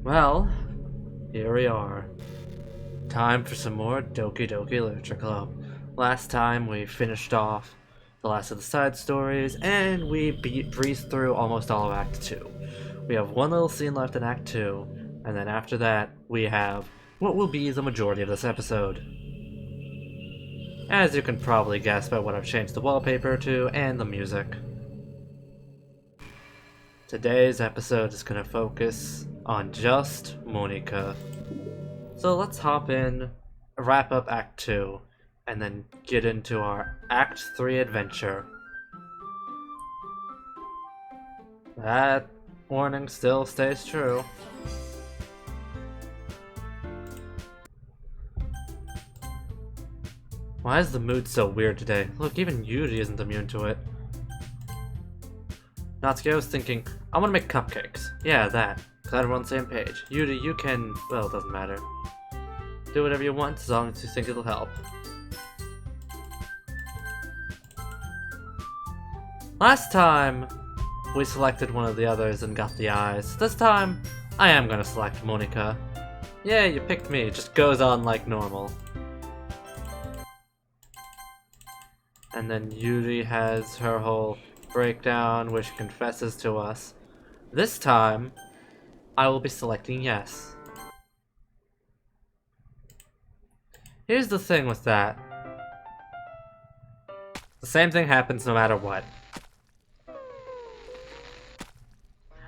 Well, here we are. Time for some more Doki Doki Literature Club. Last time we finished off the last of the side stories, and we breezed through almost all of Act 2. We have one little scene left in Act 2, and then after that, we have what will be the majority of this episode. As you can probably guess by what I've changed the wallpaper to and the music. Today's episode is going to focus on just Monika. So let's hop in, wrap up Act 2, and then get into our Act 3 adventure. That warning still stays true. Why is the mood so weird today? Look, even Yuri isn't immune to it. Natsuki, I was thinking, I want to make cupcakes. Yeah, that. Glad we're on the same page. Yuri, you can... well, it doesn't matter. Do whatever you want as long as you think it'll help. Last time, we selected one of the others and got the eyes. This time, I am gonna select Monika. Yeah, you picked me. It just goes on like normal. And then Yuri has her whole breakdown where she confesses to us. This time, I will be selecting yes. Here's the thing with that. The same thing happens no matter what.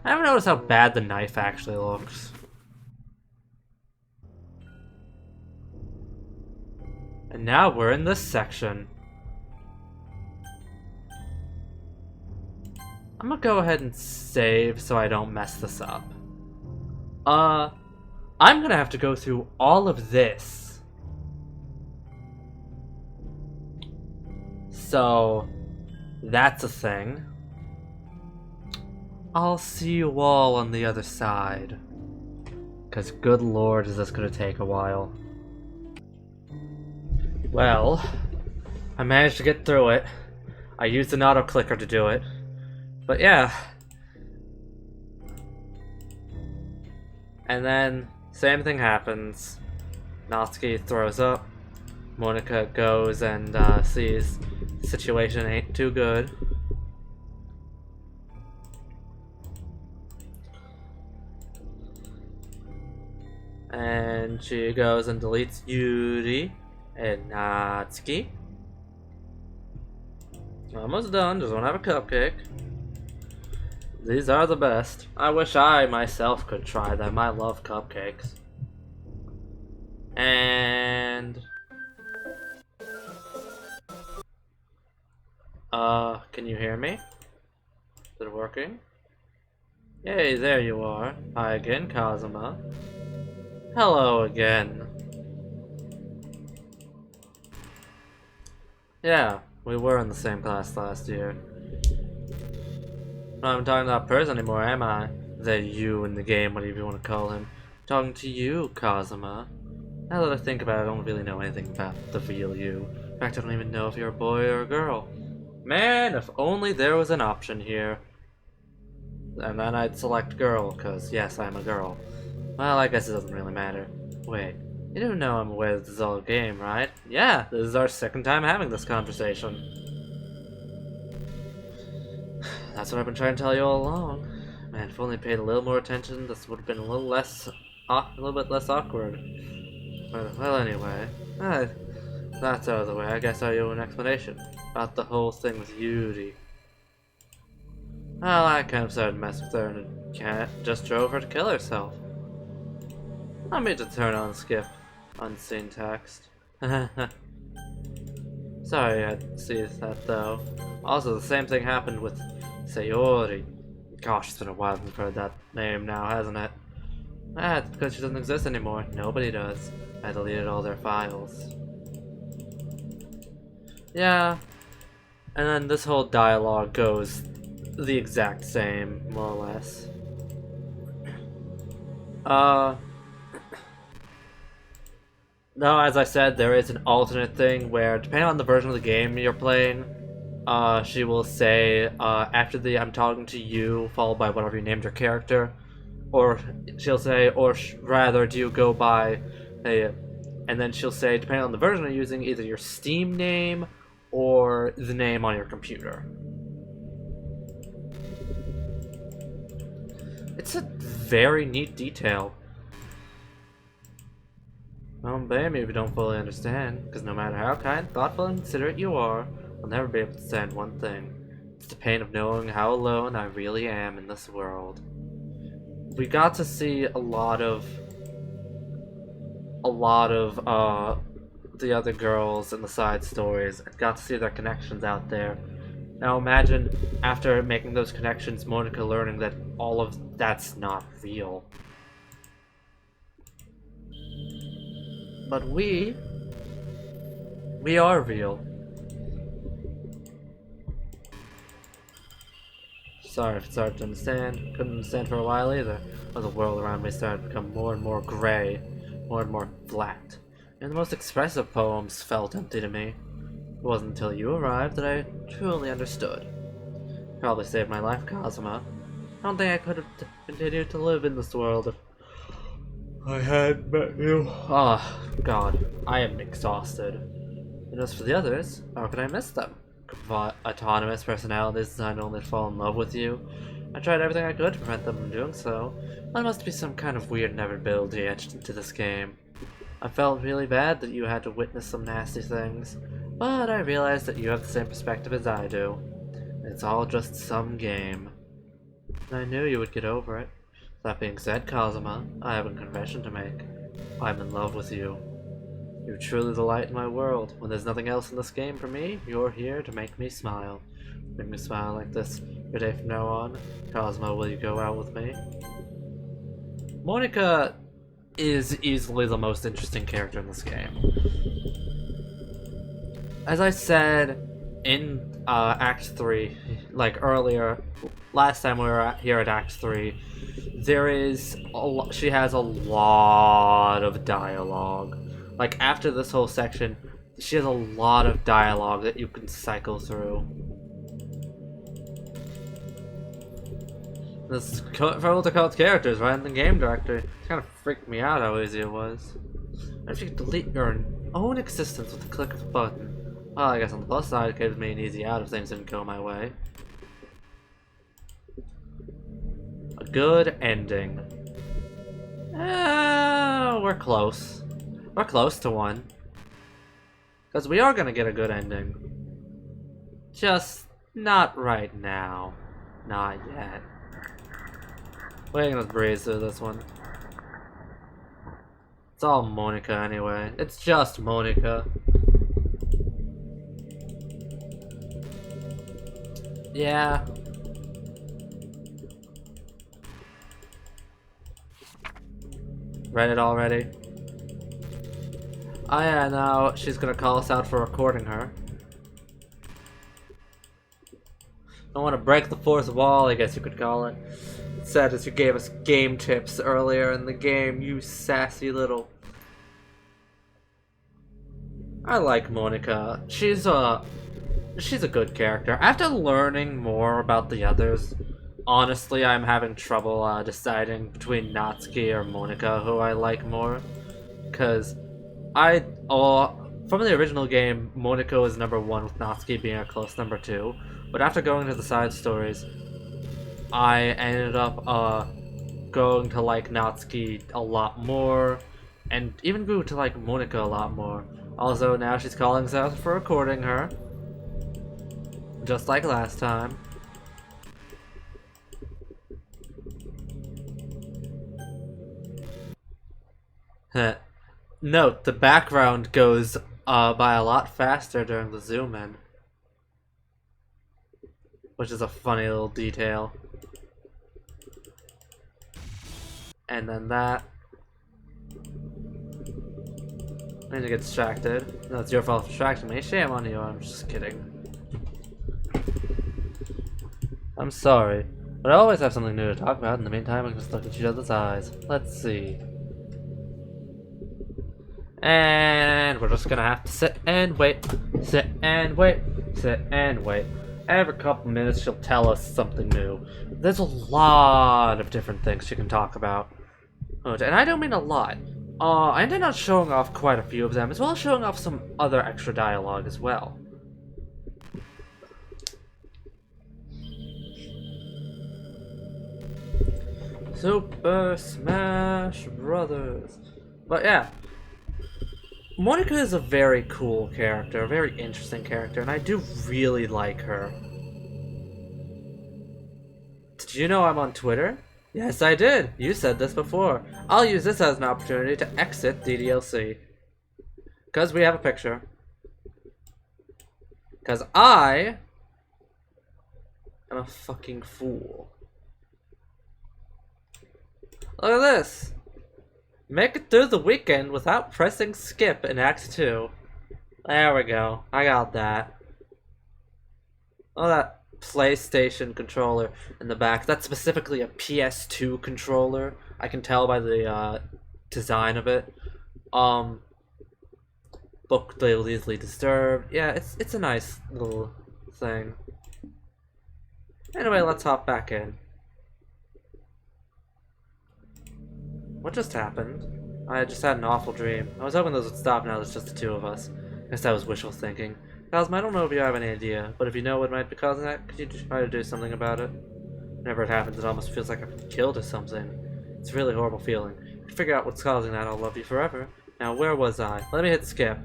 I haven't noticed how bad the knife actually looks. And now we're in this section. I'm gonna go ahead and save so I don't mess this up. I'm gonna have to go through all of this. So, that's a thing. I'll see you all on the other side. Cause good lord is this gonna take a while. Well, I managed to get through it. I used an auto clicker to do it. But yeah. And then, same thing happens. Natsuki throws up. Monika goes and sees the situation ain't too good. And she goes and deletes Yuri and Natsuki. Almost done, just wanna have a cupcake. These are the best. I wish I myself could try them. I love cupcakes. And... can you hear me? Is it working? Yay, there you are. Hi again, Kazuma. Hello again. Yeah, we were in the same class last year. I'm talking to that person anymore, am I? That you in the game, whatever you want to call him. I'm talking to you, Kazuma. Now that I think about it, I don't really know anything about the real you. In fact, I don't even know if you're a boy or a girl. Man, if only there was an option here. And then I'd select girl, because yes, I'm a girl. Well, I guess it doesn't really matter. Wait, you do know I'm aware that this is all a game, right? Yeah, this is our second time having this conversation. That's what I've been trying to tell you all along. Man, if only paid a little more attention, this would have been a little bit less awkward. Well, anyway, that's out of the way. I guess I owe an explanation about the whole thing with Yuri. Well, I kind of started to mess with her, and it just drove her to kill herself. I mean to turn on skip unseen text. Sorry I had to see that though. Also, the same thing happened with Sayori. Gosh, it's been a while since I've heard that name now, hasn't it? It's because she doesn't exist anymore. Nobody does. I deleted all their files. Yeah. And then this whole dialogue goes the exact same, more or less. No, as I said, there is an alternate thing where, depending on the version of the game you're playing, she will say, after the I'm talking to you, followed by whatever you named your character, or she'll say, or rather, do you go by a, and then she'll say, depending on the version you're using, either your Steam name or the name on your computer. It's a very neat detail. Don't blame me if you don't fully understand, because no matter how kind, thoughtful, and considerate you are, I'll never be able to stand one thing. It's the pain of knowing how alone I really am in this world. We got to see a lot of the other girls in the side stories, and got to see their connections out there. Now imagine, after making those connections, Monika learning that all of that's not real. But we are real. Sorry if it's hard to understand. Couldn't understand for a while either. But the world around me started to become more and more gray, more and more flat. And the most expressive poems felt empty to me. It wasn't until you arrived that I truly understood. Probably saved my life, Kazuma. I don't think I could have continued to live in this world if I had met you. Ah, God, I am exhausted. And as for the others, how could I miss them? Autonomous personalities designed only to fall in love with you. I tried everything I could to prevent them from doing so. There must be some kind of weird inevitability etched into this game. I felt really bad that you had to witness some nasty things, but I realized that you have the same perspective as I do. It's all just some game. And I knew you would get over it. That being said, Kazuma, I have a confession to make. I'm in love with you. You're truly the light in my world. When there's nothing else in this game for me, you're here to make me smile. Make me smile like this every day from now on. Kazuma, will you go out with me? Monika is easily the most interesting character in this game. As I said in Act 3, like earlier, last time we were here at Act 3, she has a lot of dialogue. Like, after this whole section, she has a lot of dialogue that you can cycle through. This for cult characters right in the game directory. It kind of freaked me out how easy it was. If you could delete your own existence with a click of a button. Well, I guess on the plus side, it gives me an easy out if things didn't go my way. A good ending. We're close. We're close to one. Because we are going to get a good ending. Just not right now. Not yet. We're going to breeze through this one. It's all Monika anyway. It's just Monika. Yeah. Read it already? Oh yeah, now she's gonna call us out for recording her. I want to break the fourth wall, I guess you could call it. It said as you gave us game tips earlier in the game, you sassy little... I like Monika. She's a good character. After learning more about the others, honestly, I'm having trouble deciding between Natsuki or Monika who I like more. Because from the original game, Monika was number 1 with Natsuki being a close number 2. But after going to the side stories, I ended up going to like Natsuki a lot more, and even grew to like Monika a lot more. Also, now she's calling us out for recording her. Just like last time. Note, the background goes by a lot faster during the zoom in. Which is a funny little detail. And then that. I need to get distracted. No, it's your fault for distracting me. Shame on you, I'm just kidding. I'm sorry, but I always have something new to talk about. In the meantime, I can just look at each other's eyes. Let's see. And we're just gonna have to sit and wait, sit and wait, sit and wait. Every couple minutes she'll tell us something new. There's a lot of different things she can talk about. And I don't mean a lot. I intend on showing off quite a few of them, as well as showing off some other extra dialogue as well. Super Smash Brothers. But yeah, Monika is a very cool character, a very interesting character, and I do really like her. Did you know I'm on Twitter? Yes, I did. You said this before. I'll use this as an opportunity to exit DDLC. Because we have a picture. Because I am a fucking fool. Look at this. Make it through the weekend without pressing skip in Act 2. There we go. I got that. Oh, that PlayStation controller in the back. That's specifically a PS2 controller. I can tell by the design of it. Book easily disturbed. Yeah, it's a nice little thing. Anyway, let's hop back in. What just happened? I just had an awful dream. I was hoping those would stop now there's just the two of us. Guess that was wishful thinking. Cosmo, I don't know if you have any idea, but if you know what might be causing that, could you try to do something about it? Whenever it happens, it almost feels like I've been killed or something. It's a really horrible feeling. If you figure out what's causing that, I'll love you forever. Now, where was I? Let me hit skip.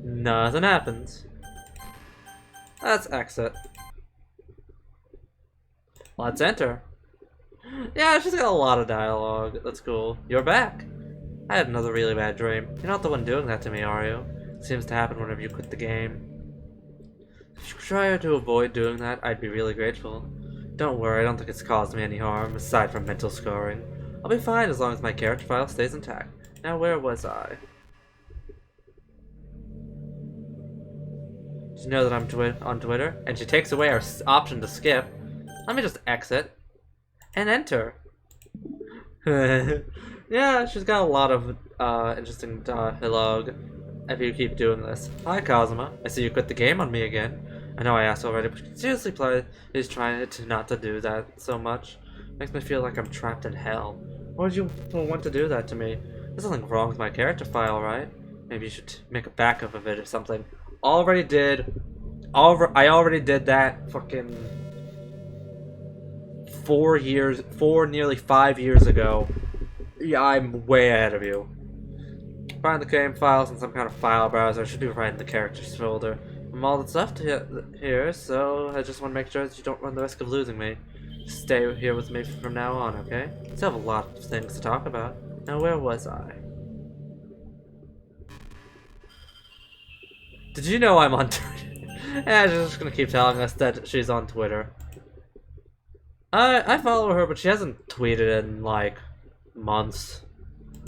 Nothing happens. Let's exit. Let's enter. Yeah, she's got a lot of dialogue. That's cool. You're back. I had another really bad dream. You're not the one doing that to me, are you? It seems to happen whenever you quit the game. If you could try to avoid doing that, I'd be really grateful. Don't worry, I don't think it's caused me any harm, aside from mental scarring. I'll be fine as long as my character file stays intact. Now, where was I? Did you know that I'm on Twitter? And she takes away our option to skip. Let me just exit and enter. Yeah, she's got a lot of interesting dialogue if you keep doing this. Hi, Kazuma. I see you quit the game on me again. I know I asked already, but seriously, please trying to not to do that so much. Makes me feel like I'm trapped in hell. Why would you want to do that to me? There's nothing wrong with my character file, right? Maybe you should make a backup of it or something. I already did that fucking 4 nearly 5 years ago. Yeah, I'm way ahead of you. Find the game files in some kind of file browser. I should be right in the characters folder. I'm all that's left here, so I just want to make sure that you don't run the risk of losing me. Just stay here with me from now on, okay? We still have a lot of things to talk about. Now, where was I? Did you know I'm on Twitter? Yeah, she's just gonna keep telling us that she's on Twitter. I follow her, but she hasn't tweeted in, like, months.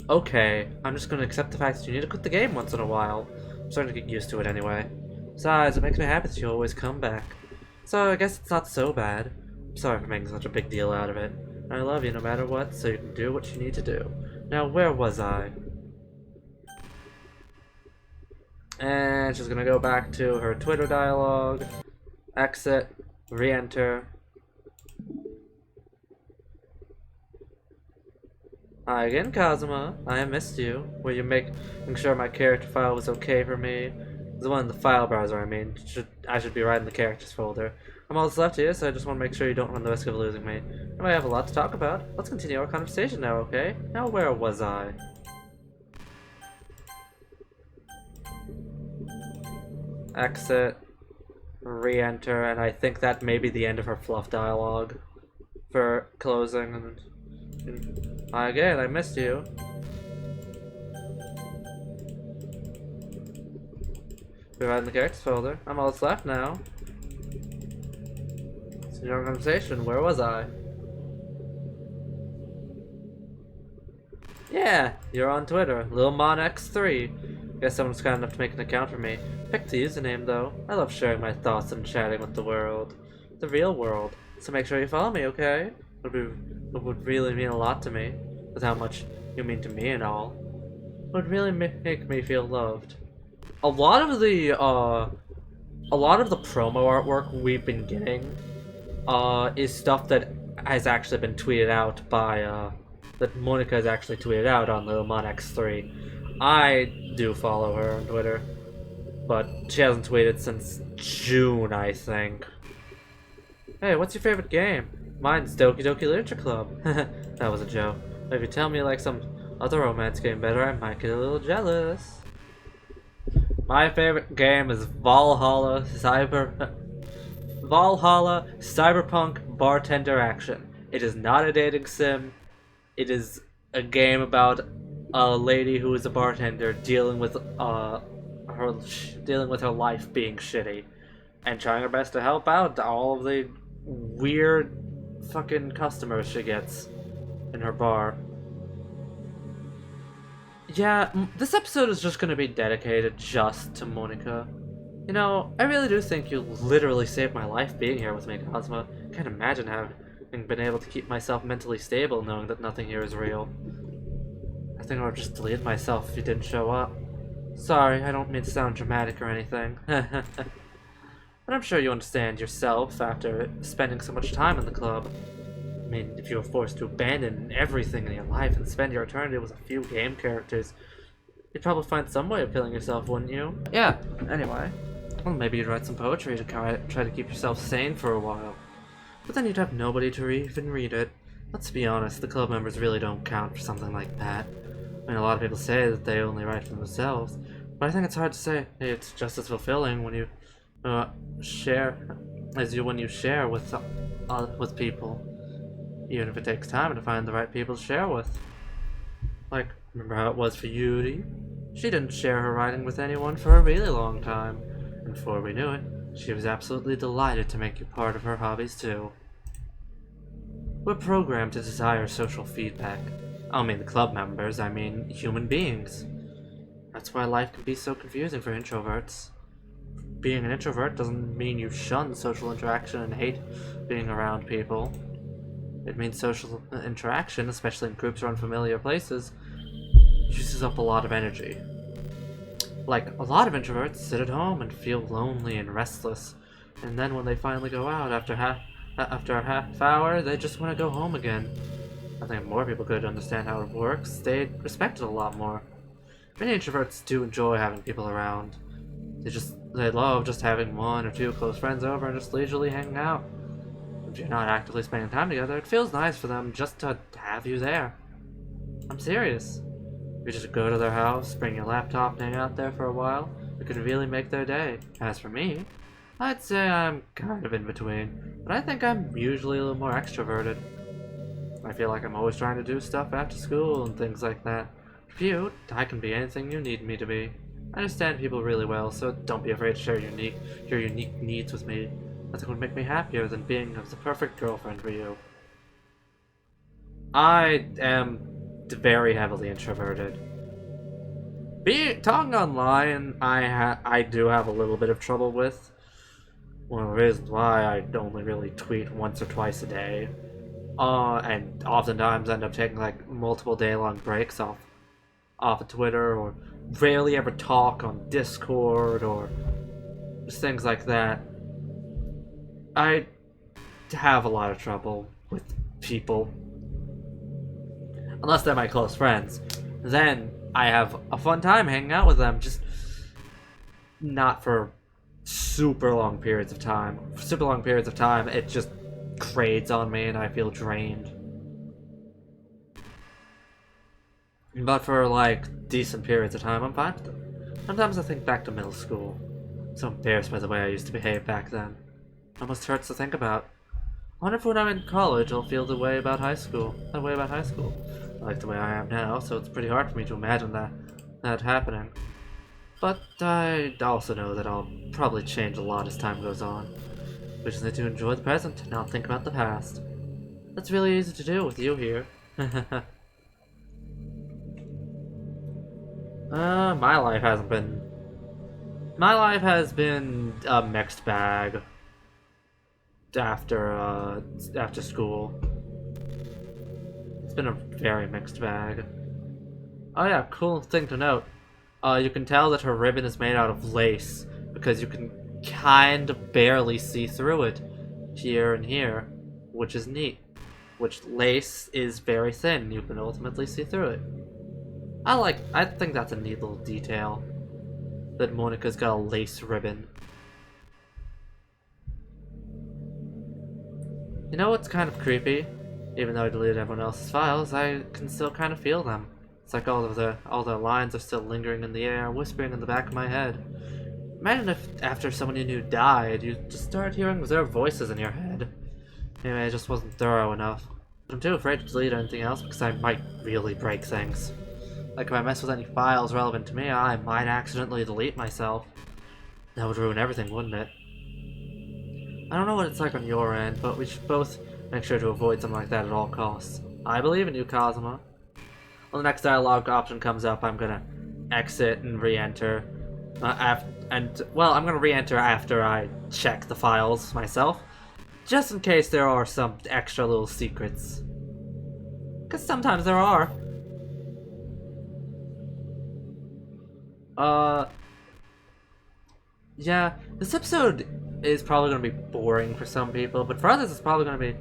Okay, I'm just gonna accept the fact that you need to quit the game once in a while. I'm starting to get used to it anyway. Besides, it makes me happy that you always come back. So I guess it's not so bad. I'm sorry for making such a big deal out of it. I love you no matter what, so you can do what you need to do. Now, where was I? And she's gonna go back to her Twitter dialogue. Exit. Re-enter. Hi again, Kazuma. I missed you. Were you making sure my character file was okay for me? The one in the file browser, I mean. I should be right in the characters folder. I'm all that's left here, so I just want to make sure you don't run the risk of losing me. And I have a lot to talk about. Let's continue our conversation now, okay? Now, where was I? Exit. Re-enter, and I think that may be the end of her fluff dialogue for closing. And hi again, I missed you. Be right in the characters folder. I'm all that's left now. It's your conversation. Where was I? Yeah, you're on Twitter. LilMonX3. Guess someone's kind enough to make an account for me. Pick the username though. I love sharing my thoughts and chatting with the world. The real world. So make sure you follow me, okay? It would really mean a lot to me. With how much you mean to me and all. It would really make me feel loved. a lot of the promo artwork we've been getting is stuff that has actually been tweeted out by that Monika has actually tweeted out on the X3. I do follow her on Twitter, but she hasn't tweeted since June, I think. Hey, what's your favorite game? Mine's Doki Doki Literature Club. That was a joke. But if you tell me you like some other romance game better, I might get a little jealous. My favorite game is Valhalla Cyberpunk Bartender Action. It is not a dating sim. It is a game about a lady who is a bartender dealing with her life being shitty and trying her best to help out all of the weird fucking customers she gets in her bar. Yeah, this episode is just gonna be dedicated just to Monika. You know, I really do think you literally saved my life being here with me, Cosmo. Can't imagine having been able to keep myself mentally stable knowing that nothing here is real. I think I would just delete myself if you didn't show up. Sorry, I don't mean to sound dramatic or anything. But I'm sure you understand yourself after spending so much time in the club. I mean, if you were forced to abandon everything in your life and spend your eternity with a few game characters, you'd probably find some way of killing yourself, wouldn't you? Yeah, anyway. Well, maybe you'd write some poetry to try to keep yourself sane for a while. But then you'd have nobody to even read it. Let's be honest, the club members really don't count for something like that. I mean, a lot of people say that they only write for themselves, but I think it's hard to say. It's just as fulfilling when you share with people, even if it takes time to find the right people to share with. Like, remember how it was for Yuri? She didn't share her writing with anyone for a really long time, and before we knew it, she was absolutely delighted to make you part of her hobbies too. We're programmed to desire social feedback. I don't mean the club members, I mean human beings. That's why life can be so confusing for introverts. Being an introvert doesn't mean you shun social interaction and hate being around people. It means social interaction, especially in groups or unfamiliar places, uses up a lot of energy. Like, a lot of introverts sit at home and feel lonely and restless, and then when they finally go out after a half hour, they just want to go home again. I think if more people could understand how it works, they'd respect it a lot more. Many introverts do enjoy having people around. They love just having one or two close friends over and just leisurely hanging out. If you're not actively spending time together, it feels nice for them just to have you there. I'm serious. You just go to their house, bring your laptop, and hang out there for a while. It could really make their day. As for me, I'd say I'm kind of in between, but I think I'm usually a little more extroverted. I feel like I'm always trying to do stuff after school and things like that. For you, I can be anything you need me to be. I understand people really well, so don't be afraid to share your unique needs with me. Nothing would make me happier than being the perfect girlfriend for you. I am very heavily introverted. Talking online, I do have a little bit of trouble with. One of the reasons why I only really tweet once or twice a day. And oftentimes end up taking like multiple day-long breaks off of Twitter, or rarely ever talk on Discord, or just things like that. I have a lot of trouble with people. Unless they're my close friends. Then I have a fun time hanging out with them, just not for super long periods of time. For super long periods of time, it just grades on me and I feel drained. But for like decent periods of time, I'm fine with them. Sometimes I think back to middle school. I'm so embarrassed by the way I used to behave back then. It almost hurts to think about. I wonder if when I'm in college I'll feel the way about high school. I like the way I am now, so it's pretty hard for me to imagine that happening. But I also know that I'll probably change a lot as time goes on. Which is to enjoy the present and not think about the past. That's really easy to do with you here. My life has been a mixed bag after school. It's been a very mixed bag. Oh yeah, cool thing to note. You can tell that her ribbon is made out of lace because you can kind of barely see through it here and here, which is neat. Which lace is very thin, you can ultimately see through it. I think that's a neat little detail, that Monika's got a lace ribbon. You know what's kind of creepy? Even though I deleted everyone else's files, I can still kind of feel them. It's like all their lines are still lingering in the air, whispering in the back of my head. Imagine if after someone you knew died, you just started hearing their voices in your head. Maybe I just wasn't thorough enough. But I'm too afraid to delete anything else because I might really break things. Like if I mess with any files relevant to me, I might accidentally delete myself. That would ruin everything, wouldn't it? I don't know what it's like on your end, but we should both make sure to avoid something like that at all costs. I believe in you, Kazuma. When the next dialogue option comes up, I'm gonna exit and re-enter. I'm gonna re-enter after I check the files myself, just in case there are some extra little secrets. Because sometimes there are. Yeah, this episode is probably going to be boring for some people, but for others it's probably going to be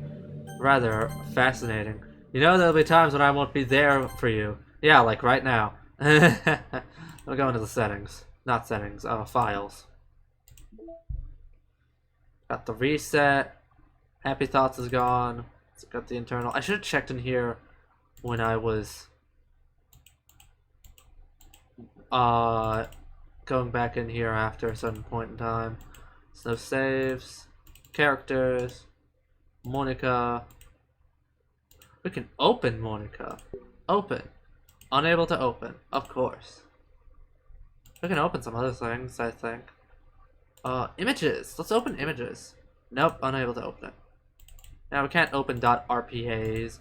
rather fascinating. You know, there'll be times when I won't be there for you. Yeah, like right now. I'll go into the settings. Not settings, files. Got the reset. Happy Thoughts is gone. It's got the internal. I should have checked in here when I was going back in here after a certain point in time. So no saves, characters, Monika. We can open Monika. Open. Unable to open, of course. We can open some other things, I think. Images. Let's open images. Nope, unable to open it. Now we can't open .rpas.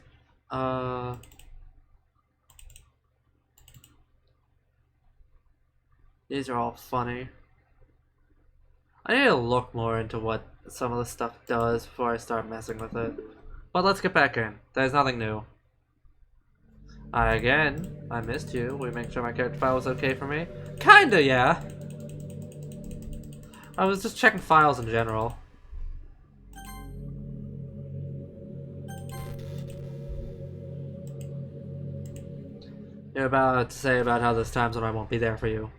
These are all funny. I need to look more into what some of the stuff does before I start messing with it. But let's get back in. There's nothing new. Again, I missed you. We make sure my character file was okay for me. Kinda, yeah. I was just checking files in general. You're about to say about how there's times when I won't be there for you.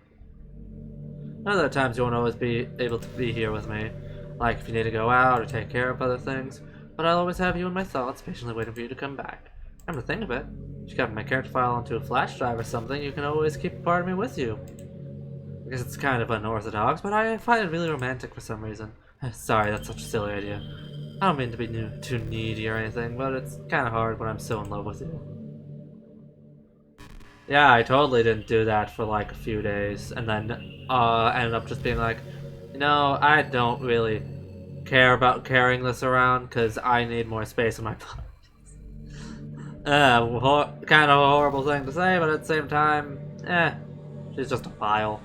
Other times you won't always be able to be here with me, like if you need to go out or take care of other things, but I'll always have you in my thoughts, patiently waiting for you to come back. Come to think of it, if you copy my character file onto a flash drive or something, you can always keep a part of me with you. I guess it's kind of unorthodox, but I find it really romantic for some reason. Sorry, that's such a silly idea. I don't mean to be too needy or anything, but it's kind of hard when I'm so in love with you. Yeah, I totally didn't do that for like a few days, and then ended up just being like, you know, I don't really care about carrying this around because I need more space in my pockets. Kind of a horrible thing to say, but at the same time, she's just a pile.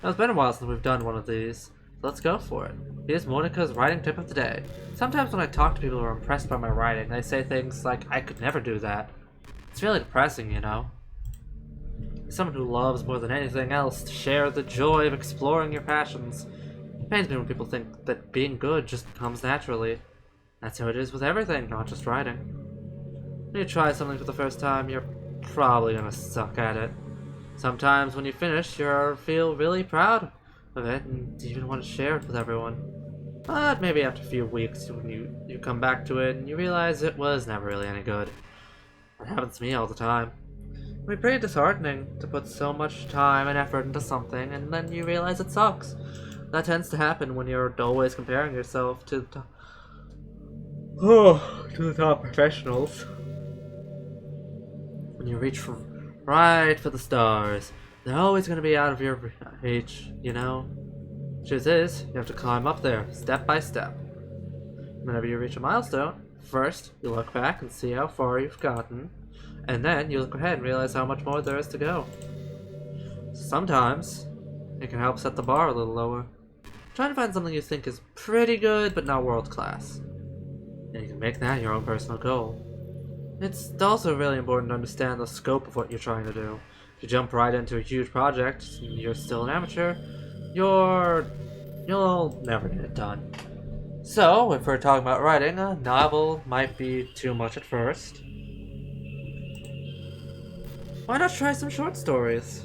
It's been a while since we've done one of these, so let's go for it. Here's Monika's writing tip of the day. Sometimes when I talk to people who are impressed by my writing, they say things like, I could never do that. It's really depressing, you know? Someone who loves more than anything else to share the joy of exploring your passions. It pains me when people think that being good just comes naturally. That's how it is with everything, not just writing. When you try something for the first time, you're probably gonna suck at it. Sometimes when you finish, you feel really proud of it and even want to share it with everyone. But maybe after a few weeks, when you come back to it and you realize it was never really any good. It happens to me all the time. It can be pretty disheartening to put so much time and effort into something and then you realize it sucks. That tends to happen when you're always comparing yourself to the top professionals. When you reach right for the stars, they're always going to be out of your reach, you know? Truth is, you have to climb up there, step by step. Whenever you reach a milestone, first, you look back and see how far you've gotten, and then you look ahead and realize how much more there is to go. Sometimes, it can help set the bar a little lower. Try to find something you think is pretty good, but not world-class. And you can make that your own personal goal. It's also really important to understand the scope of what you're trying to do. If you jump right into a huge project and you're still an amateur, you'll never get it done. So, if we're talking about writing, a novel might be too much at first. Why not try some short stories?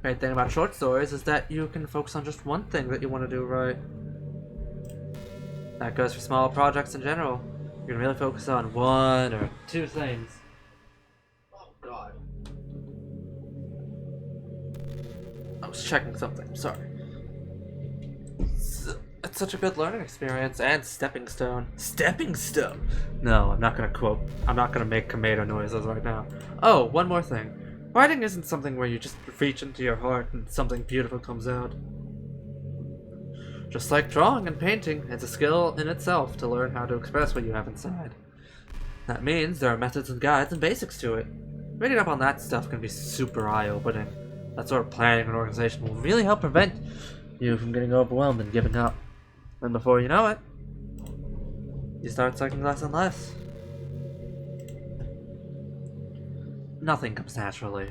Great thing about short stories is that you can focus on just one thing that you want to do right. That goes for small projects in general. You can really focus on one or two things. Oh god. I was checking something, sorry. It's such a good learning experience and stepping stone. Stepping stone! No, I'm not gonna make tomato noises right now. Oh, one more thing. Writing isn't something where you just reach into your heart and something beautiful comes out. Just like drawing and painting, it's a skill in itself to learn how to express what you have inside. That means there are methods and guides and basics to it. Reading up on that stuff can be super eye-opening. That sort of planning and organization will really help prevent you from getting overwhelmed and giving up. And before you know it, you start sucking less and less. Nothing comes naturally.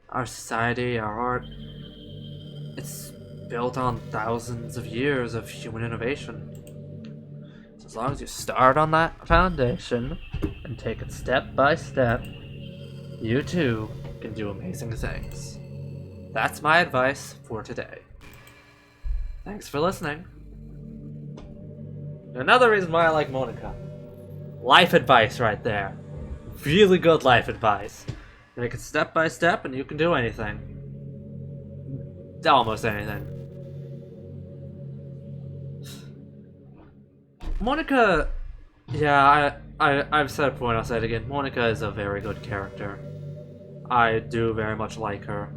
Our society, our art, it's built on thousands of years of human innovation. So as long as you start on that foundation and take it step by step, you too can do amazing things. That's my advice for today. Thanks for listening. Another reason why I like Monika. Life advice right there. Really good life advice. Take it step by step and you can do anything. Almost anything. Monika, yeah, I've said it before and I'll say it again. Monika is a very good character. I do very much like her.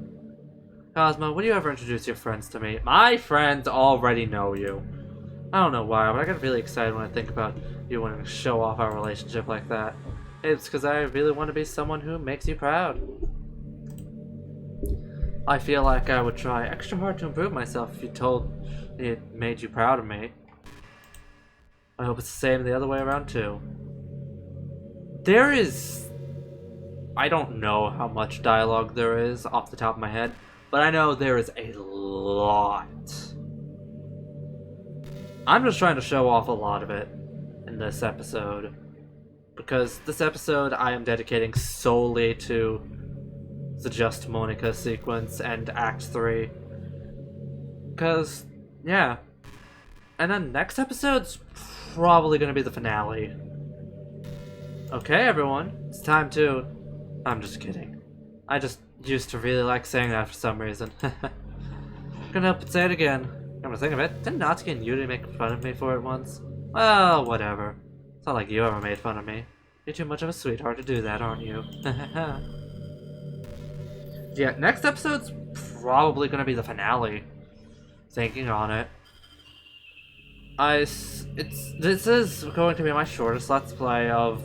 Cosmo, would you ever introduce your friends to me? My friends already know you. I don't know why, but I get really excited when I think about you wanting to show off our relationship like that. It's because I really want to be someone who makes you proud. I feel like I would try extra hard to improve myself if you told me it made you proud of me. I hope it's the same the other way around too. There is... I don't know how much dialogue there is off the top of my head, but I know there is a lot. I'm just trying to show off a lot of it in this episode. Because this episode I am dedicating solely to the Just Monika sequence and Act 3. Because, yeah. And then next episode's probably going to be the finale. Okay, everyone. It's time to... I'm just kidding. I just used to really like saying that for some reason. Couldn't help but say it again. Come to think of it, didn't Natsuki and Yuri make fun of me for it once? Well, whatever. It's not like you ever made fun of me. You're too much of a sweetheart to do that, aren't you? Yeah, next episode's probably gonna be the finale. Thinking on it. This is going to be my shortest Let's Play of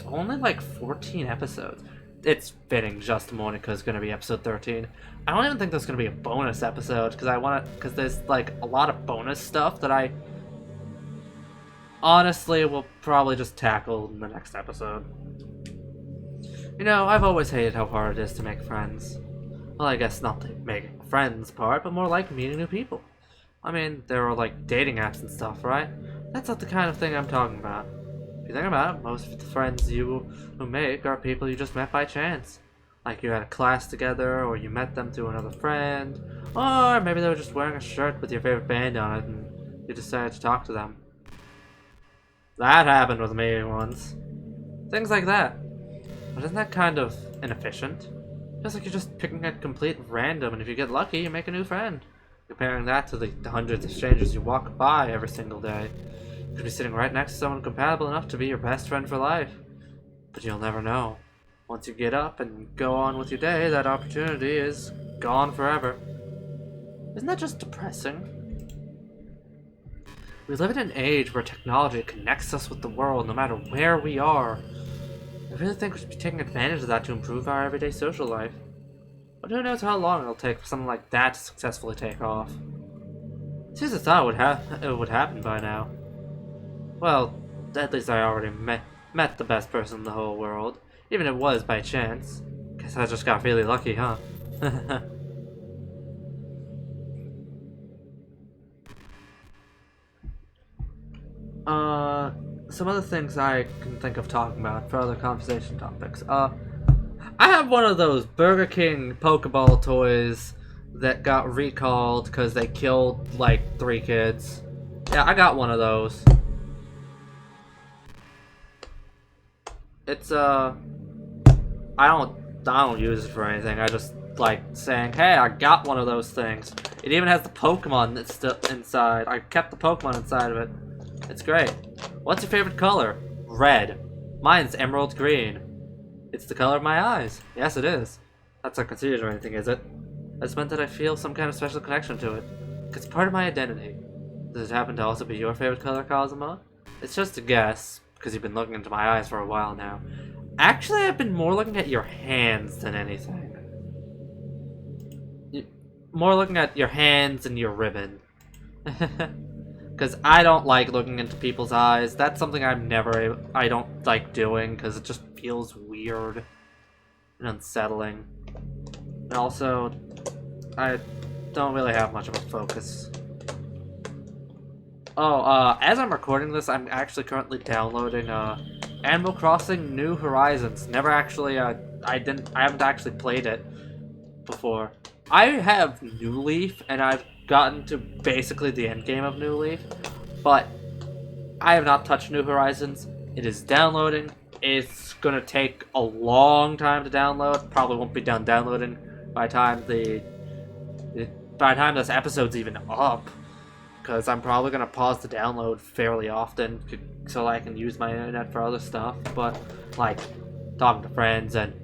only like 14 episodes. It's fitting Just Monika is going to be episode 13. I don't even think there's going to be a bonus episode because there's like a lot of bonus stuff that I honestly will probably just tackle in the next episode. You know, I've always hated how hard it is to make friends. Well, I guess not the making friends part, but more like meeting new people. I mean, there are like dating apps and stuff, right? That's not the kind of thing I'm talking about. If you think about it, most of the friends you make are people you just met by chance. Like you had a class together, or you met them through another friend, or maybe they were just wearing a shirt with your favorite band on it and you decided to talk to them. That happened with me once. Things like that. But isn't that kind of inefficient? Feels like you're just picking at complete random, and if you get lucky, you make a new friend. Comparing that to the hundreds of strangers you walk by every single day. You could be sitting right next to someone compatible enough to be your best friend for life. But you'll never know. Once you get up and go on with your day, that opportunity is gone forever. Isn't that just depressing? We live in an age where technology connects us with the world no matter where we are. I really think we should be taking advantage of that to improve our everyday social life. But who knows how long it'll take for something like that to successfully take off. Seriously thought it would happen by now. Well, at least I already met the best person in the whole world. Even if it was by chance. Guess I just got really lucky, huh? Some other things I can think of talking about for other conversation topics. I have one of those Burger King Pokeball toys that got recalled because they killed like 3 kids. Yeah, I got one of those. It's I don't use it for anything. I just like saying, hey, I got one of those things. It even has the Pokemon that's still inside. I kept the Pokemon inside of it. It's great. What's your favorite color? Red. Mine's emerald green. It's the color of my eyes. Yes, it is. That's not conceited or anything, is it? That's meant that I feel some kind of special connection to it. It's part of my identity. Does it happen to also be your favorite color, Kazuma? It's just a guess, because you've been looking into my eyes for a while now. Actually, I've been more looking at your hands than anything. More looking at your hands and your ribbon. Because I don't like looking into people's eyes. That's something I don't like doing, because it just feels weird and unsettling. And also, I don't really have much of a focus. Oh, as I'm recording this, I'm actually currently downloading Animal Crossing New Horizons. Never actually, I haven't actually played it before. I have New Leaf, and I've gotten to basically the end game of New Leaf, but I have not touched New Horizons. It is downloading. It's gonna take a long time to download. Probably won't be done downloading by the time this episode's even up, because I'm probably gonna pause the download fairly often so I can use my internet for other stuff, but like talking to friends and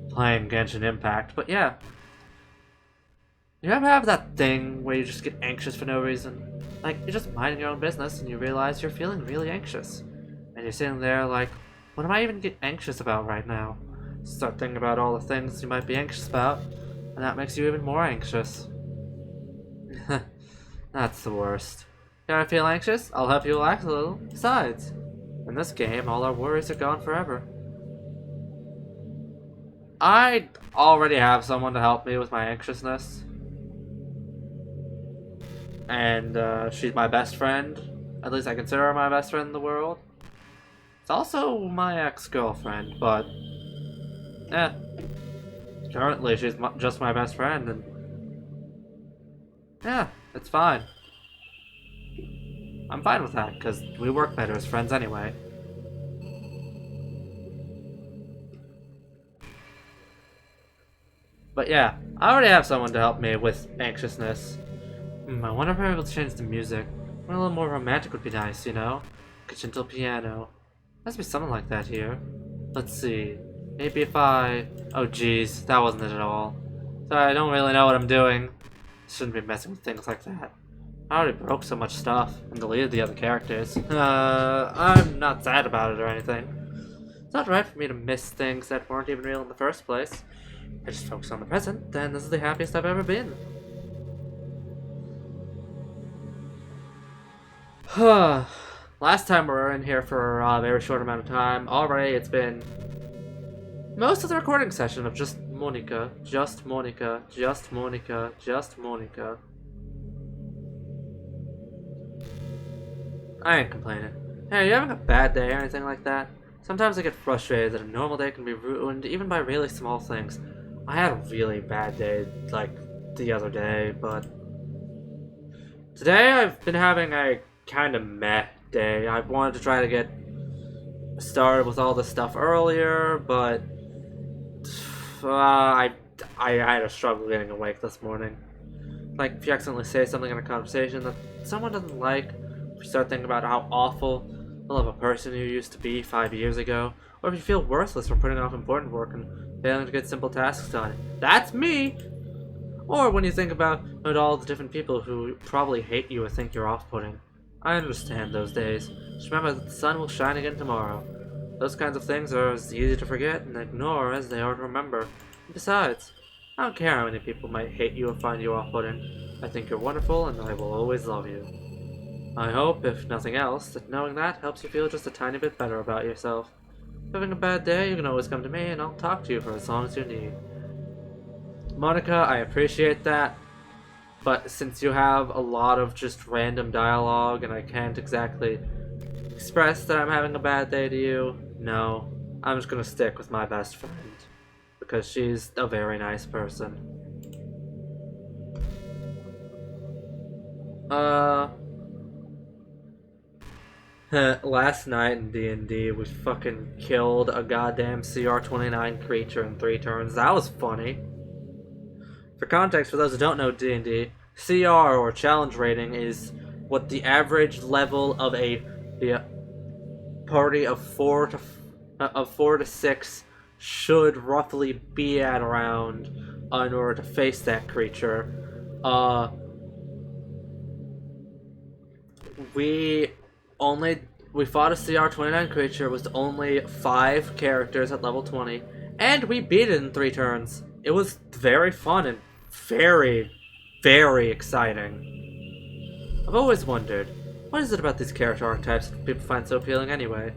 playing Genshin Impact. But yeah. You ever have that thing where you just get anxious for no reason? Like, you're just minding your own business and you realize you're feeling really anxious. And you're sitting there like, what am I even getting anxious about right now? Start thinking about all the things you might be anxious about, and that makes you even more anxious. That's the worst. You ever feel anxious? I'll help you relax a little. Besides, in this game, all our worries are gone forever. I already have someone to help me with my anxiousness. And she's my best friend. At least I consider her my best friend in the world. It's also my ex-girlfriend, but currently she's just my best friend, and yeah, it's fine. I'm fine with that, because we work better as friends anyway. But yeah, I already have someone to help me with anxiousness. I wonder if I'm able to change the music. A little more romantic would be nice, you know? Like a gentle piano. Must be something like that here. Let's see. Maybe if I... Oh geez, that wasn't it at all. Sorry, I don't really know what I'm doing. Shouldn't be messing with things like that. I already broke so much stuff and deleted the other characters. I'm not sad about it or anything. It's not right for me to miss things that weren't even real in the first place. I just focus on the present, and this is the happiest I've ever been. Last time we were in here for a very short amount of time. Already it's been most of the recording session of just Monika, just Monika, just Monika, just Monika. I ain't complaining. Hey, are you having a bad day or anything like that? Sometimes I get frustrated that a normal day can be ruined even by really small things. I had a really bad day, like, the other day, but today I've been having a kind of meh day. I wanted to try to get started with all this stuff earlier, but I had a struggle getting awake this morning. Like, if you accidentally say something in a conversation that someone doesn't like, if you start thinking about how awful of a person you used to be 5 years ago, or if you feel worthless for putting off important work and failing to get simple tasks done. That's me! Or when you think about all the different people who probably hate you or think you're off-putting. I understand those days. Just remember that the sun will shine again tomorrow. Those kinds of things are as easy to forget and ignore as they are to remember. And besides, I don't care how many people might hate you or find you off-putting. I think you're wonderful and I will always love you. I hope, if nothing else, that knowing that helps you feel just a tiny bit better about yourself. Having a bad day, you can always come to me and I'll talk to you for as long as you need. Monika, I appreciate that, but since you have a lot of just random dialogue and I can't exactly express that I'm having a bad day to you, no, I'm just gonna stick with my best friend because she's a very nice person. Last night in D&D, we fucking killed a goddamn CR-29 creature in 3 turns. That was funny. For context, for those who don't know D&D, CR, or challenge rating, is what the average level of a party of 4 to 6 should roughly be at around in order to face that creature. We fought a CR-29 creature with only 5 characters at level 20, and we beat it in 3 turns. It was very fun and very, very exciting. I've always wondered, what is it about these character archetypes that people find so appealing anyway?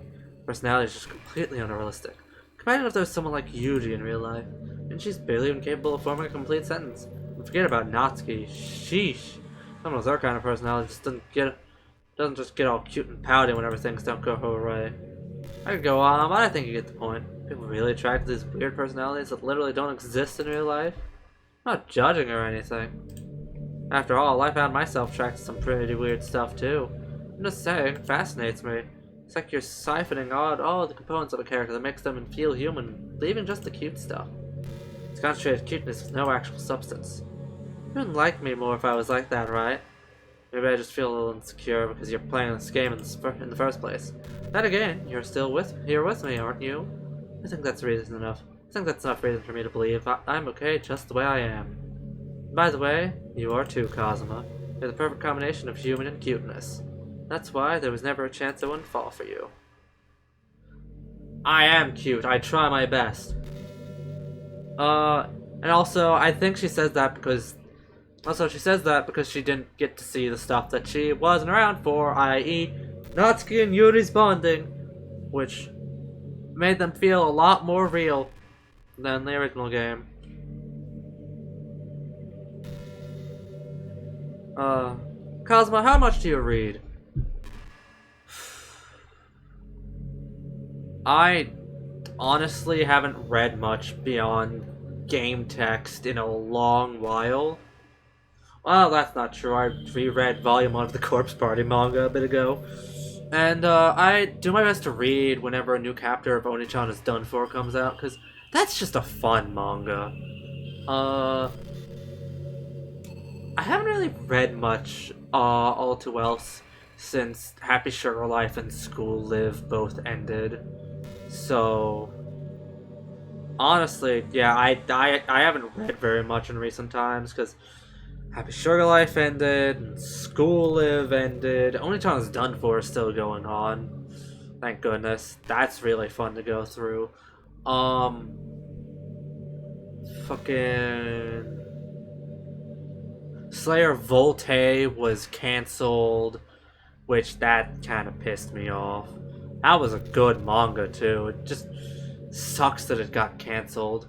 Personality is just completely unrealistic. Imagine if there was someone like Yuji in real life, and she's barely even capable of forming a complete sentence. And forget about Natsuki. Sheesh. Someone with her kind of personality just doesn't just get all cute and pouty whenever things don't go her way. I could go on, but I think you get the point. People really attracted to these weird personalities that literally don't exist in real life. I'm not judging or anything. After all, I found myself attracted to some pretty weird stuff too. I'm just saying, it fascinates me. It's like you're siphoning out all the components of a character that makes them feel human, leaving just the cute stuff. It's concentrated cuteness with no actual substance. You wouldn't like me more if I was like that, right? Maybe I just feel a little insecure because you're playing this game in the first place. Then again, you're still here with me, aren't you? I think that's reason enough. I think that's enough reason for me to believe I'm okay just the way I am. By the way, you are too, Kazuma. You're the perfect combination of human and cuteness. That's why there was never a chance I wouldn't fall for you. I am cute. I try my best. And also, I think she says that because... Also, she says that because she didn't get to see the stuff that she wasn't around for, i.e. Natsuki and Yuri's bonding, which made them feel a lot more real than the original game. Kazuma, how much do you read? I honestly haven't read much beyond game text in a long while. Well, that's not true. I reread Volume 1 of the Corpse Party manga a bit ago. And I do my best to read whenever a new chapter of Oni-chan is done for comes out, because that's just a fun manga. I haven't really read much all too well since Happy Sugar Life and School Live both ended. So, honestly, yeah, I haven't read very much in recent times, because Happy Sugar Life ended, and School Live ended. Oni-chan is done for is still going on. Thank goodness. That's really fun to go through. Fucking... Slayer Volte was cancelled, which that kind of pissed me off. That was a good manga too. It just sucks that it got cancelled.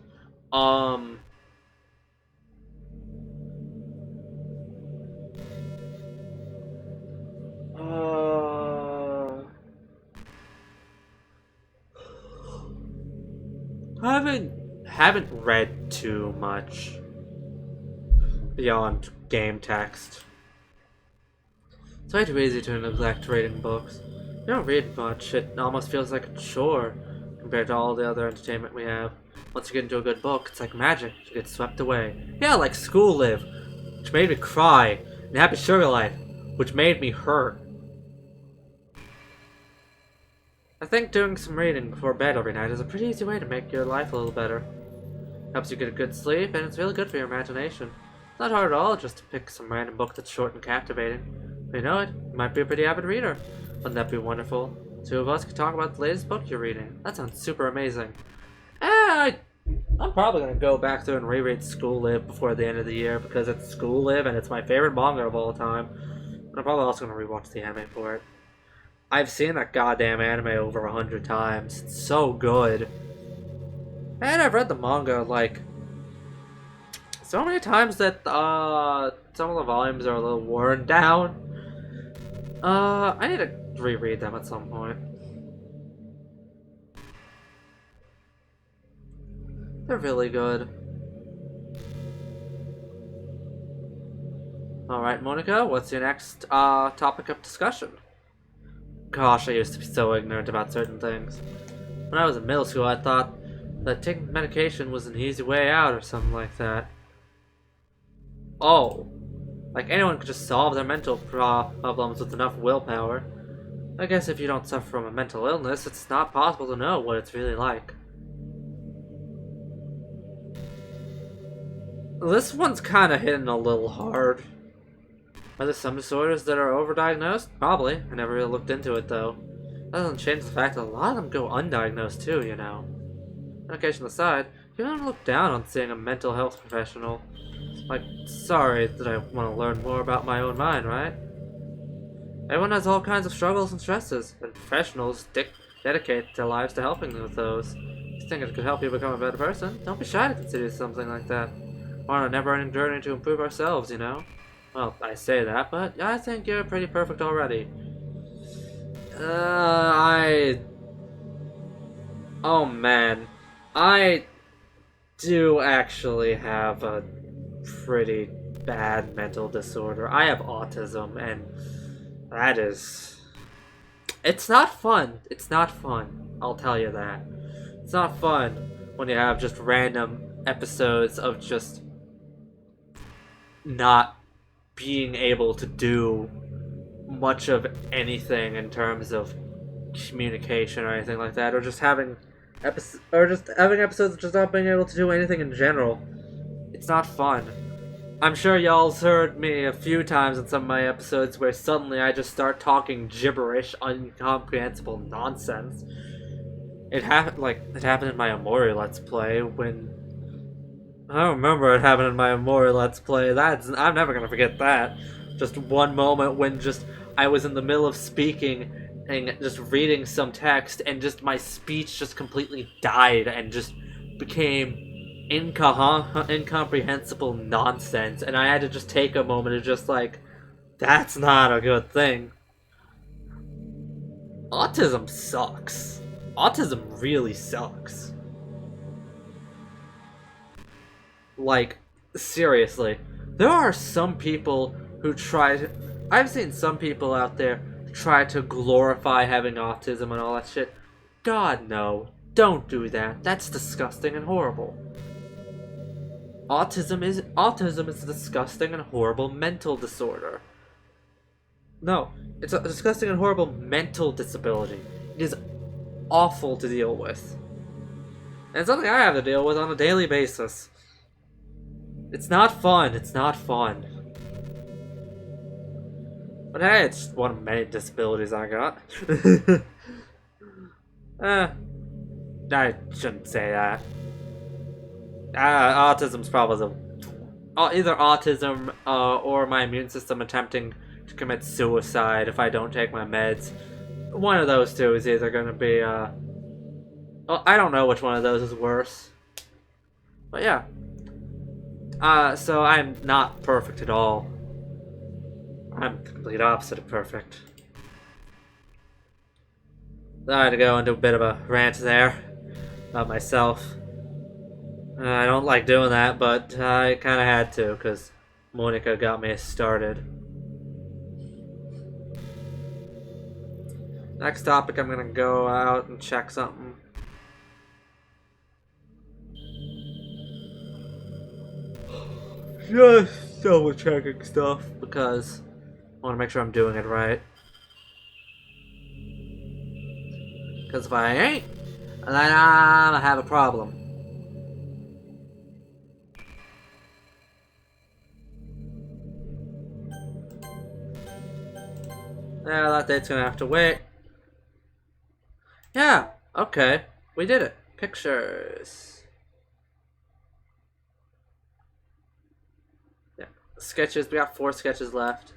I haven't read too much beyond game text. It's way too easy to neglect reading books. You don't read much, it almost feels like a chore compared to all the other entertainment we have. Once you get into a good book, it's like magic. You get swept away. Yeah, like School Live, which made me cry, and Happy Sugar Life, which made me hurt. I think doing some reading before bed every night is a pretty easy way to make your life a little better. Helps you get a good sleep, and it's really good for your imagination. It's not hard at all just to pick some random book that's short and captivating. But you know it, you might be a pretty avid reader. Wouldn't that be wonderful? Two of us could talk about the latest book you're reading. That sounds super amazing. I'm probably going to go back through and reread School Live before the end of the year because it's School Live and it's my favorite manga of all time. And I'm probably also going to rewatch the anime for it. I've seen that goddamn anime over 100 times. It's so good. And I've read the manga like so many times that some of the volumes are a little worn down. I need to reread them at some point. They're really good. Alright, Monika, what's your next topic of discussion? Gosh, I used to be so ignorant about certain things. When I was in middle school, I thought that taking medication was an easy way out or something like that. Oh, like anyone could just solve their mental problems with enough willpower. I guess if you don't suffer from a mental illness, it's not possible to know what it's really like. This one's kinda hitting a little hard. Are there some disorders that are overdiagnosed? Probably. I never really looked into it though. That doesn't change the fact that a lot of them go undiagnosed too, you know. Medication aside, you don't look down on seeing a mental health professional. Like, sorry that I want to learn more about my own mind, right? Everyone has all kinds of struggles and stresses, and professionals dedicate their lives to helping them with those. If you think it could help you become a better person, don't be shy to consider something like that. We're on a never-ending journey to improve ourselves, you know? Well, I say that, but I think you're pretty perfect already. Oh man. I do actually have a pretty bad mental disorder. I have autism, and that is... It's not fun. It's not fun. I'll tell you that. It's not fun when you have just random episodes of just not being able to do much of anything in terms of communication or anything like that, or just having episodes of just not being able to do anything in general. It's not fun. I'm sure y'all's heard me a few times in some of my episodes where suddenly I just start talking gibberish, incomprehensible nonsense. It happened in my Amori Let's Play when... I don't remember it happened in my Amori Let's Play. I'm never gonna forget that. Just one moment when just I was in the middle of speaking and just reading some text and just my speech just completely died and just became incomprehensible nonsense, and I had to just take a moment and just like, that's not a good thing. Autism sucks. Autism really sucks. Like, seriously. There are some people who I've seen some people out there try to glorify having autism and all that shit. God, no. Don't do that. That's disgusting and horrible. Autism is a disgusting and horrible mental disorder. No, it's a disgusting and horrible mental disability. It is awful to deal with. And it's something I have to deal with on a daily basis. It's not fun. It's not fun. But hey, it's just one of many disabilities I got. I shouldn't say that. Autism's probably either autism or my immune system attempting to commit suicide if I don't take my meds. One of those two is either going to be, well, I don't know which one of those is worse. But yeah. So I'm not perfect at all. I'm the complete opposite of perfect. I had to go into a bit of a rant there about myself. I don't like doing that, but I kind of had to, because Monika got me started. Next topic, I'm going to go out and check something. Just double checking stuff, because I want to make sure I'm doing it right. Because if I ain't, then I'm going to have a problem. Yeah, that date's gonna have to wait. Yeah, okay. We did it. Pictures. Yeah. Sketches. We got 4 sketches left.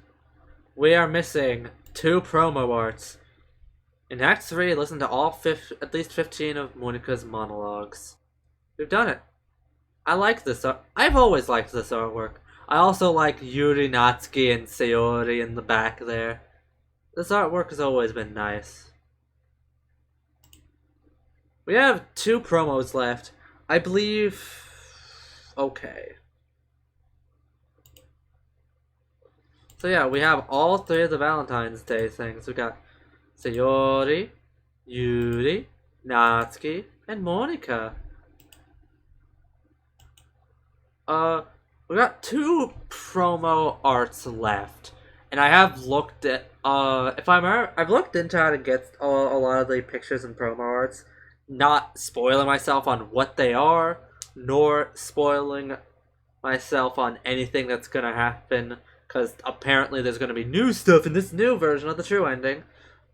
We are missing 2 promo arts. In Act 3, listen to at least 15 of Monika's monologues. We've done it. I like this art. I've always liked this artwork. I also like Yuri, Natsuki, and Sayori in the back there. This artwork has always been nice. We have 2 promos left. I believe... Okay. So yeah, we have all 3 of the Valentine's Day things. We got Sayori, Yuri, Natsuki, and Monika. We got 2 promo arts left, and I have looked at I've looked into how to get a lot of the pictures and promo arts, not spoiling myself on what they are, nor spoiling myself on anything that's gonna happen, because apparently there's gonna be new stuff in this new version of the true ending.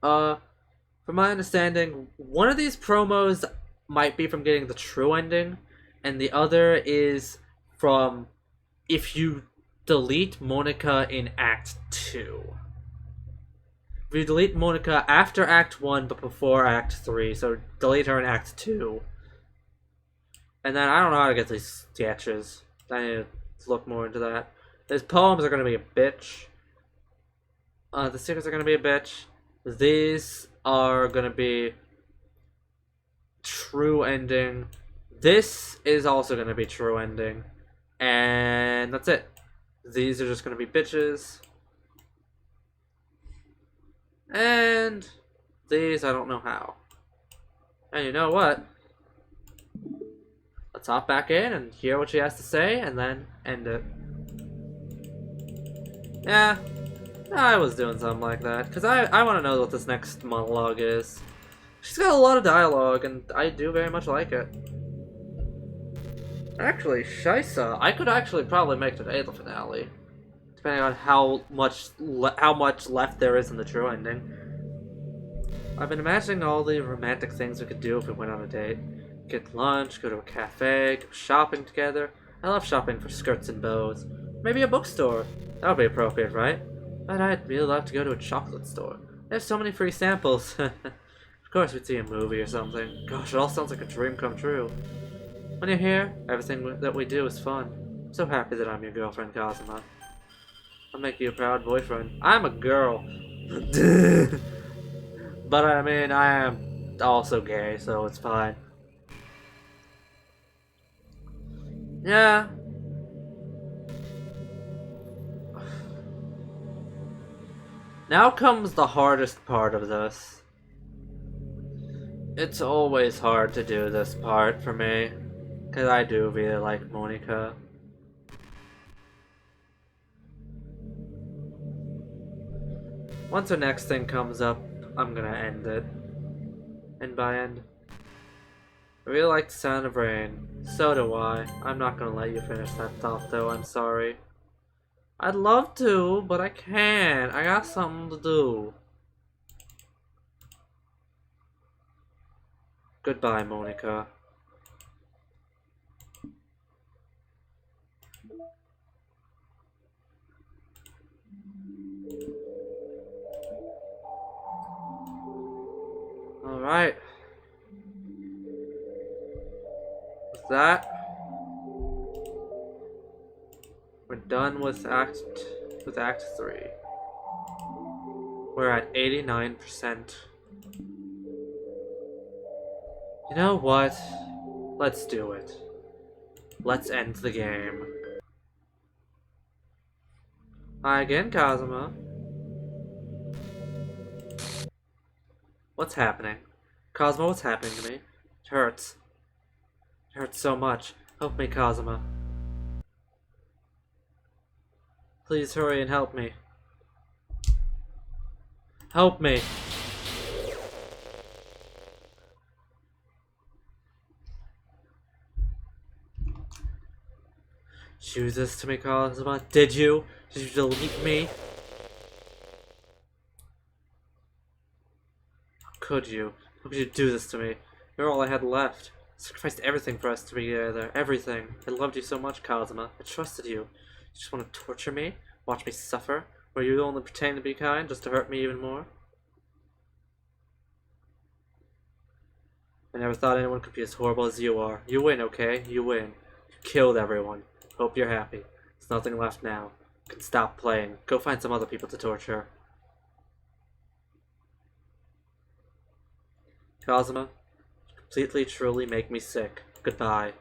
From my understanding, one of these promos might be from getting the true ending, and the other is from if you delete Monika in Act 2. If you delete Monika after Act 1 but before Act 3, so delete her in Act 2. And then I don't know how to get these sketches. I need to look more into that. His poems are going to be a bitch. The secrets are going to be a bitch. These are going to be true ending. This is also going to be true ending. And that's it. These are just going to be bitches. And these, I don't know how. And you know what? Let's hop back in and hear what she has to say, and then end it. Yeah, I was doing something like that, because I want to know what this next monologue is. She's got a lot of dialogue, and I do very much like it. Actually, Shisa, I could actually probably make today the finale, depending on how much left there is in the true ending. I've been imagining all the romantic things we could do if we went on a date. Get lunch, go to a cafe, go shopping together. I love shopping for skirts and bows. Maybe a bookstore. That would be appropriate, right? But I'd really love to go to a chocolate store. There's so many free samples. Of course we'd see a movie or something. Gosh, it all sounds like a dream come true. When you're here, everything that we do is fun. I'm so happy that I'm your girlfriend, Kazuma. I'll make you a proud boyfriend. I'm a girl. But I mean, I am also gay, so it's fine. Yeah. Now comes the hardest part of this. It's always hard to do this part for me, because I do really like Monika. Once the next thing comes up, I'm gonna end it. And by end, I really like the sound of rain. So do I. I'm not gonna let you finish that thought though, I'm sorry. I'd love to, but I can't. I got something to do. Goodbye, Monika. Alright. With that, we're done with Act 3. We're at 89%. You know what? Let's do it. Let's end the game. Hi again, Kazuma. What's happening? Kazuma, what's happening to me? It hurts. It hurts so much. Help me, Kazuma. Please hurry and help me. Help me! Choose this to me, Kazuma. Did you? Did you delete me? How could you? How could you do this to me? You're all I had left. I sacrificed everything for us to be together. Everything. I loved you so much, Kazuma. I trusted you. You just want to torture me? Watch me suffer? Or you only pretend to be kind just to hurt me even more? I never thought anyone could be as horrible as you are. You win, okay? You win. You killed everyone. Hope you're happy. There's nothing left now. You can stop playing. Go find some other people to torture. Kazuma, you completely, truly make me sick. Goodbye.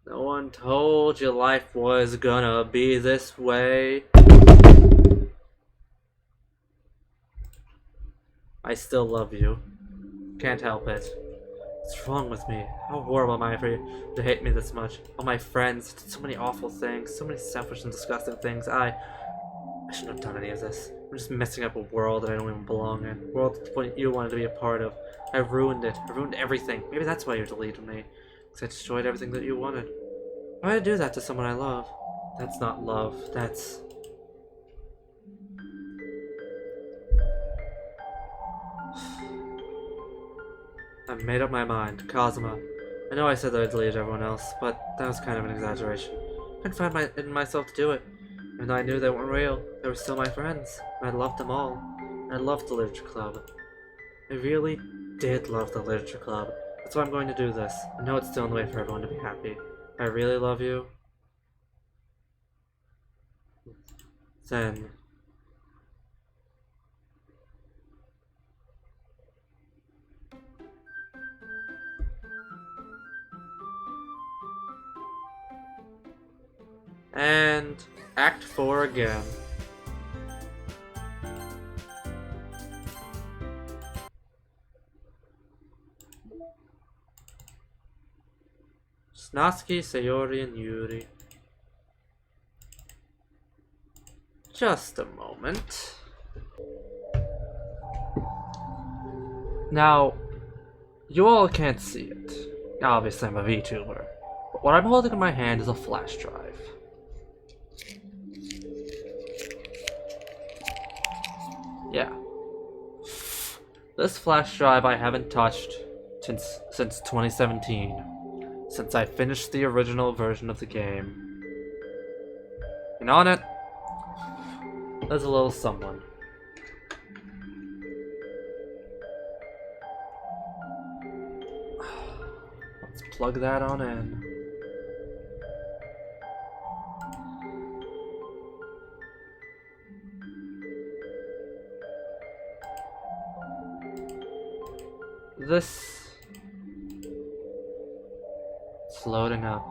No one told you life was gonna be this way. I still love you. Can't help it. What's wrong with me? How horrible am I for you to hate me this much? All my friends did so many awful things, so many selfish and disgusting things. I shouldn't have done any of this. I'm just messing up a world that I don't even belong in. A world that you wanted to be a part of. I ruined it. I ruined everything. Maybe that's why you deleted me. Because I destroyed everything that you wanted. Why would I do that to someone I love? That's not love. That's... I've made up my mind. Kazuma. I know I said that I deleted everyone else, but that was kind of an exaggeration. I couldn't find it in myself to do it. Even though I knew they weren't real, they were still my friends. And I loved them all. And I loved the literature club. I really did love the literature club. That's why I'm going to do this. I know it's the only way for everyone to be happy. I really love you. Then... And Act 4 again. Snatsuki, Sayori, and Yuri. Just a moment. Now, you all can't see it. Obviously, I'm a VTuber. But what I'm holding in my hand is a flash drive. Yeah. This flash drive I haven't touched since 2017. Since I finished the original version of the game. And on it, there's a little someone. Let's plug that on in. This... It's loading up.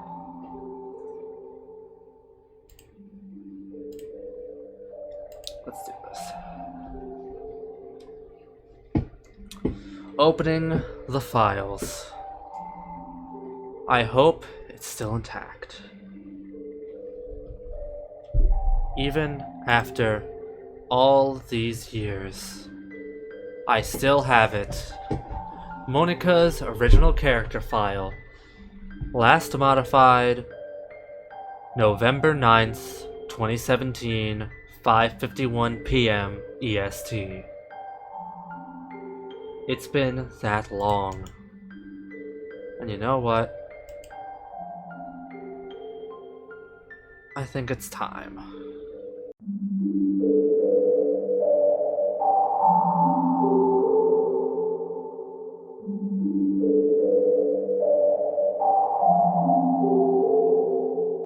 Let's do this. Opening the files. I hope it's still intact. Even after all these years, I still have it. Monika's original character file. Last modified November 9th, 2017, 5:51 p.m. EST. It's been that long. And you know what? I think it's time.